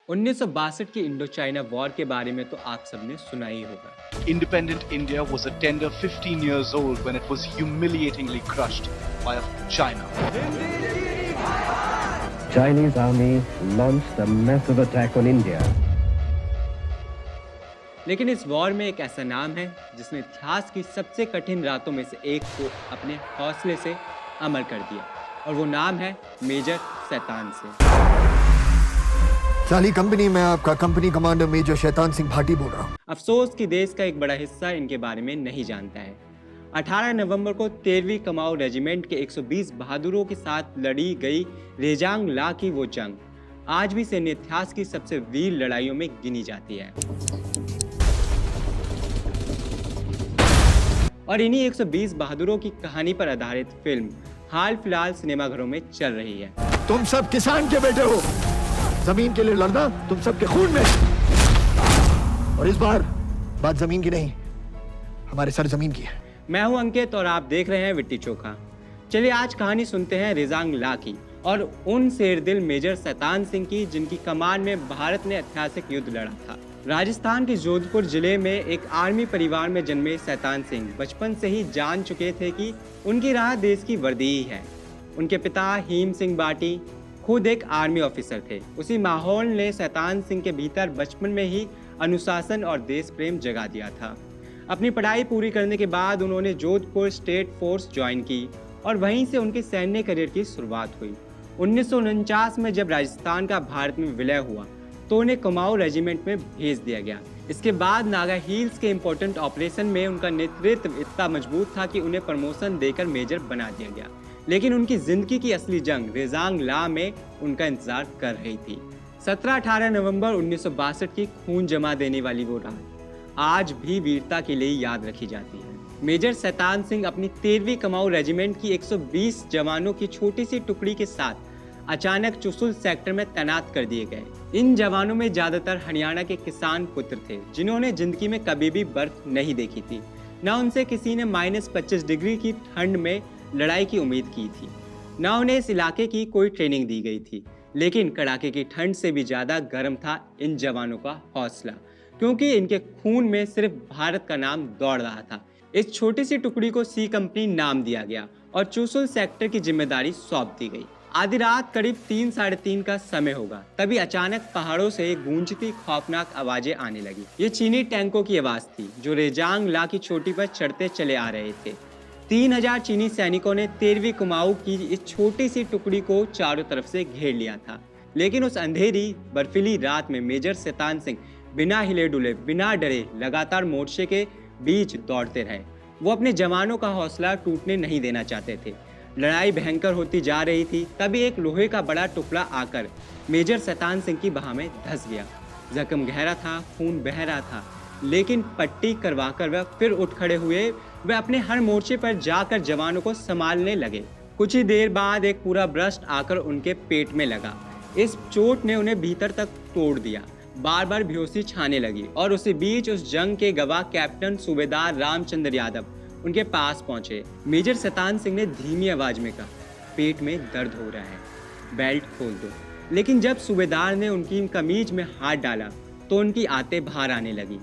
1962 की Indo China war के बारे में तो आप सबने सुना ही होगा। Independent India was a tender 15 years old when it was humiliatingly crushed by China. Chinese army launched a massive attack on India. लेकिन इस वॉर में एक ऐसा नाम है जिसने इतिहास की सबसे कठिन रातों में से एक को अपने हौसले से अमर कर दिया, और वो नाम है मेजर शैतान सिंह। चाली कंपनी में आपका company commander major Shaitan Singh Bhati बोल रहा हूँ। अफसोस कि देश का एक बड़ा हिस्सा इनके बारे में नहीं जानता है। 18 नवंबर को 13वीं कुमाऊं रेजिमेंट के 120 बहादुरों के साथ लड़ी गई रेजांग ला की वो जंग आज भी सैन्य इतिहास की सबसे वीर लड़ाइयों में गिनी जाती है। और इन्हीं 120 बहादुरों की कहानी पर आधारित फिल्म हाल फिलहाल सिनेमाघरों में चल रही है। तुम सब किसान के बेटे हो, जमीन के लिए लड़ना तुम सबके खून में, और इस बार बात जमीन की नहीं, हमारे सर जमीन की है। मैं हूं अंकित और आप देख रहे हैं विट्टी चोखा। चलिए आज कहानी सुनते हैं रेजांग ला की और उन शेरदिल मेजर शैतान सिंह की जिनकी कमान में भारत ने ऐतिहासिक युद्ध लड़ा था। राजस्थान के जोधपुर जिले में एक आर्मी परिवार में जन्मे शैतान सिंह बचपन से ही जान चुके थे कि उनकी राह देश की वर्दी ही है। उनके पिता हीम सिंह बाटी खुद एक आर्मी ऑफिसर थे। उसी माहौल ने शैतान सिंह के भीतर बचपन में ही अनुशासन और देश प्रेम जगा दिया था। अपनी पढ़ाई पूरी करने के बाद उन्होंने जोधपुर स्टेट फोर्स ज्वाइन की और वहीं से उनके सैन्य करियर की शुरुआत हुई। 1949 में जब राजस्थान का भारत में विलय हुआ तो उन्हें कुमाऊं रेजिमेंट में भेज दिया गया। इसके बाद नागा हिल्स के इम्पोर्टेंट ऑपरेशन में उनका नेतृत्व इतना मजबूत था कि उन्हें प्रमोशन देकर मेजर बना दिया गया। लेकिन उनकी जिंदगी की असली जंग रेजांग ला में उनका इंतजार कर रही थी। 17-18 नवंबर 1962 की खून जमा देने वाली वो रात आज भी वीरता के लिए याद रखी जाती है। मेजर शैतान सिंह अपनी 13वीं कुमाऊं रेजिमेंट की 120 जवानों की छोटी सी टुकड़ी के साथ अचानक चुशुल सेक्टर में तैनात कर दिए गए। इन जवानों में ज्यादातर हरियाणा के किसान पुत्र थे जिन्होंने जिंदगी में कभी भी बर्फ नहीं देखी थी। न उनसे किसी ने -25 डिग्री की ठंड में लड़ाई की उम्मीद की थी, न उन्हें इस इलाके की कोई ट्रेनिंग दी गई थी। लेकिन कड़ाके की ठंड से भी ज्यादा गर्म था इन जवानों का हौसला, क्योंकि इनके खून में सिर्फ भारत का नाम दौड़ रहा था। इस छोटी सी टुकड़ी को सी कंपनी नाम दिया गया और चुशुल सेक्टर की जिम्मेदारी सौंप दी गई। आधी रात करीब 3-3:30 का समय होगा, तभी अचानक पहाड़ों से गूंजती खौफनाक आवाजें आने लगी। ये चीनी टैंकों की आवाज थी जो रेजांग ला की चोटी पर चढ़ते चले आ रहे थे। 3000 चीनी सैनिकों ने 13वीं कुमाऊं की इस छोटी सी टुकड़ी को चारों तरफ से घेर लिया था। लेकिन उस अंधेरी बर्फीली रात में मेजर शैतान सिंह बिना हिले डुले, बिना डरे लगातार मोर्चे के बीच दौड़ते रहे। वो अपने जवानों का हौसला टूटने नहीं देना चाहते थे। लड़ाई भयंकर होती जा रही थी, तभी एक लोहे का बड़ा टुकड़ा आकर मेजर शैतान सिंह की बाह में धंस गया। जख्म गहरा था, खून बह रहा था, लेकिन पट्टी करवाकर वह फिर उठ खड़े हुए। वे अपने हर मोर्चे पर जाकर जवानों को संभालने लगे। कुछ ही देर बाद एक पूरा ब्रस्ट आकर उनके पेट में लगा। इस चोट ने उन्हें भीतर तक तोड़ दिया। बार बार बेहोशी छाने लगी और उसी बीच उस जंग के गवाह कैप्टन सूबेदार रामचंद्र यादव उनके पास पहुंचे। मेजर शैतान सिंह ने धीमी आवाज में कहा, पेट में दर्द हो रहा है, बेल्ट खोल दो। लेकिन जब सूबेदार ने उनकी कमीज में हाथ डाला तो उनकी आंतें बाहर आने लगी।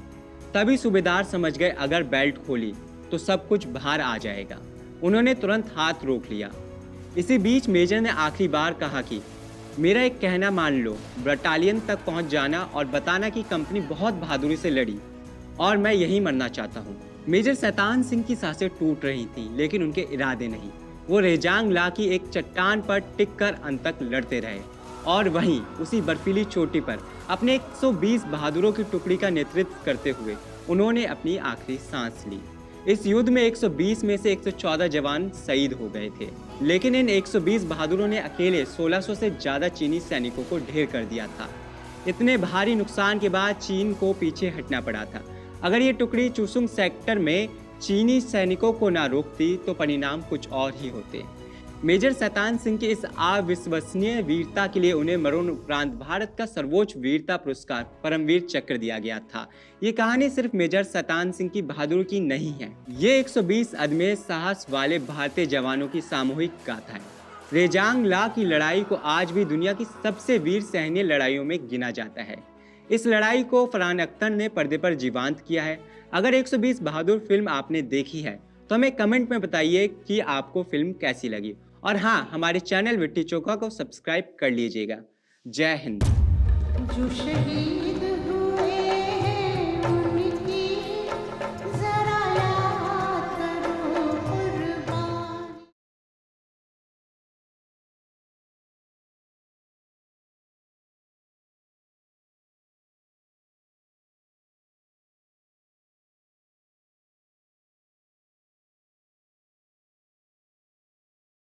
तभी सूबेदार समझ गए अगर बेल्ट खोली तो सब कुछ बाहर आ जाएगा। उन्होंने तुरंत हाथ रोक लिया। इसी बीच मेजर ने आखिरी बार कहा कि मेरा एक कहना मान लो, बटालियन तक पहुंच जाना और बताना कि कंपनी बहुत बहादुरी से लड़ी और मैं यहीं मरना चाहता हूं। मेजर शैतान सिंह की सांसें टूट रही थीं, लेकिन उनके इरादे नहीं। वो रेजांग ला की एक चट्टान पर टिककर अंत तक लड़ते रहे और वहीं उसी बर्फीली चोटी पर अपने 120 बहादुरों की टुकड़ी का नेतृत्व करते हुए उन्होंने अपनी आखिरी सांस ली। इस युद्ध में 120 में से 114 जवान शहीद हो गए थे, लेकिन इन 120 बहादुरों ने अकेले 1600 से ज़्यादा चीनी सैनिकों को ढेर कर दिया था। इतने भारी नुकसान के बाद चीन को पीछे हटना पड़ा था। अगर ये टुकड़ी चुशुल सेक्टर में चीनी सैनिकों को ना रोकती तो परिणाम कुछ और ही होते। मेजर शैतान सिंह की इस अविश्वसनीय वीरता के लिए उन्हें मरणोपरांत भारत का सर्वोच्च वीरता पुरस्कार परमवीर चक्र दिया गया था। ये कहानी सिर्फ मेजर शैतान सिंह की बहादुरी की नहीं है, ये 120 अदम्य साहस वाले भारतीय जवानों की सामूहिक गाथा है। रेजांग ला की लड़ाई को आज भी दुनिया की सबसे वीर सैन्य लड़ाइयों में गिना जाता है। इस लड़ाई को फरहान अख्तर ने पर्दे पर जीवंत किया है। अगर 120 बहादुर फिल्म आपने देखी है तो हमें कमेंट में बताइए कि आपको फिल्म कैसी लगी। और हाँ, हमारे चैनल विट्टी चोखा को सब्सक्राइब कर लीजिएगा। जय हिंद। जो शहीद